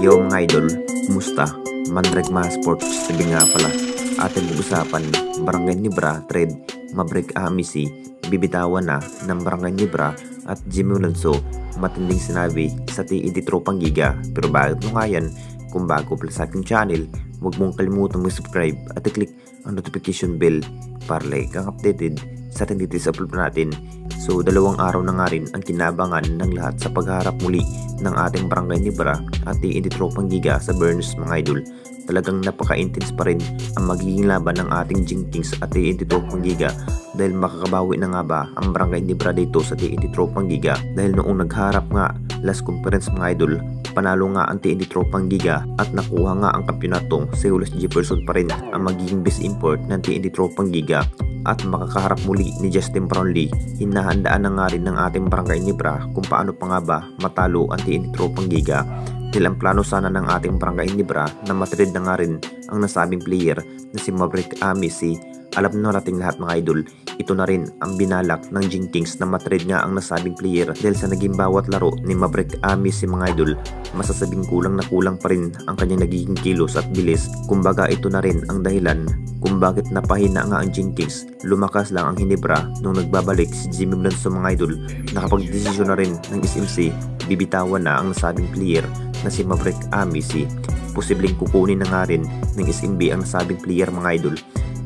Yo mga idol, kumusta? Mandrek Sports TV nga pala. Ating pag-usapan, Barangay Nibra Trade, Maverick Amisi, bibitawan na ng Barangay Nibra at Jimmy Alonso, matinding sinabi sa TNT Tropang Giga. Pero bakit mo nga yan? Kung bago pala sa aking channel, huwag mong kalimutang mag-subscribe at i-click ang notification bell para like kang updated sa ating dito sa upload natin. So 2 araw na nga rin ang kinabangan ng lahat sa pagharap muli ng ating Barangay Nibra at TNT Tropang Giga sa Burners mga idol. Talagang napaka-intense pa rin ang magiging laban ng ating Jinkies at TNT Tropang Giga dahil makakabawi na nga ba ang Barangay Nibra dito sa TNT Tropang Giga dahil noong nagharap nga last conference mga idol, panalo nga ang TNT Tropang Giga at nakuha nga ang kampyonato. Si Julius Jefferson pa rin ang magiging best import ng TNT Tropang Giga at makakaharap muli ni Justin Brownlee. Hinahandaan na nga rin ng ating Barangay Nibra kung paano pa nga ba matalo ang TNT Tropang Giga dahil ang plano sana ng ating Barangay Nibra na matrade na nga rin ang nasabing player na si Maverick Amisi. Alam na nating lahat mga idol, ito na rin ang binalak ng Jinkies na matrade nga ang nasabing player dahil sa naging bawat laro ni Maverick Amisi mga idol, masasabing kulang na kulang pa rin ang kanyang nagiging kilos at bilis. Kumbaga ito na rin ang dahilan kung bakit napahina nga ang Jinkies. Lumakas lang ang Hinebra nung nagbabalik si Jimmy Alonso mga idol. Nakapag-desisyon na rin ng SMC, bibitawan na ang nasabing player na si Maverick Amisi. Posibleng kukunin na nga rin ng SMB ang nasabing player mga idol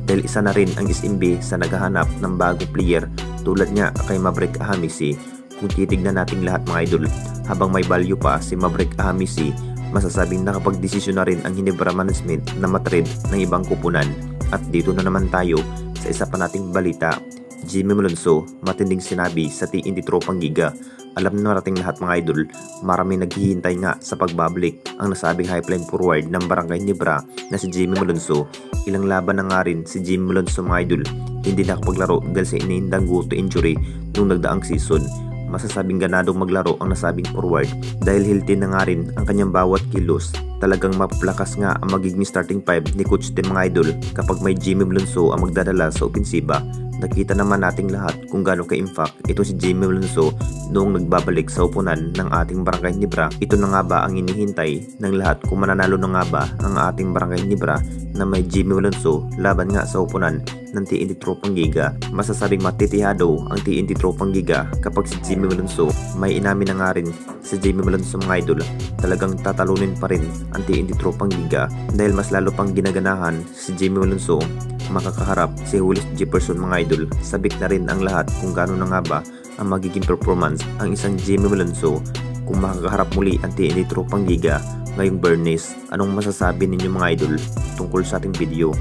dahil isa na rin ang SMB sa naghahanap ng bagong player tulad nga kay Maverick Amisi. Kung titignan natin lahat mga idol, habang may value pa si Maverick Amisi, masasabing nakapag-desisyon na rin ang Hinebra Management na matrade ng ibang kupunan. At dito na naman tayo sa isa pa nating balita, Jimmy Alonso, matinding sinabi sa TNT Tropang Giga. Alam na nating lahat mga idol, marami naghihintay nga sa pagbabalik ang nasabing highline forward ng Barangay Nibra na si Jimmy Alonso. Ilang laban na nga rin si Jimmy Alonso mga idol, hindi nakapaglaro dahil sa inihindang guto injury nung nagdaang season. Masasabing ganadong maglaro ang nasabing forward dahil healthy na nga rin ang kanyang bawat kilos. Talagang mapaplakas nga ang magiging starting 5 ni Coach Tim mga idol kapag may Jimmy Alonso ang magdadala sa opensiba. Nakita naman nating lahat kung gaano ka-impact ito si Jimmy Alonso noong nagbabalik sa upunan ng ating Barangay Nibra. Ito na nga ba ang inihintay ng lahat kung mananalo na nga ba ang ating Barangay Nibra na may Jimmy Alonso laban nga sa upunan ng TNT Tropang Giga. Masasabing matitihado ang TNT Tropang Giga kapag si Jimmy Alonso, may inamin na nga rin si Jimmy Alonso mga idol, talagang tatalunin pa rin ang TNT Tropang Giga dahil mas lalo pang ginaganahan si Jimmy Alonso makakaharap si Julius Jefferson mga idol. Sabik na rin ang lahat kung gaano na nga ba ang magiging performance ang isang Jimmy Alonso kung makakaharap muli ang TNT Tropang Giga ngayong Burners. Anong masasabi ninyo mga idol tungkol sa ating video?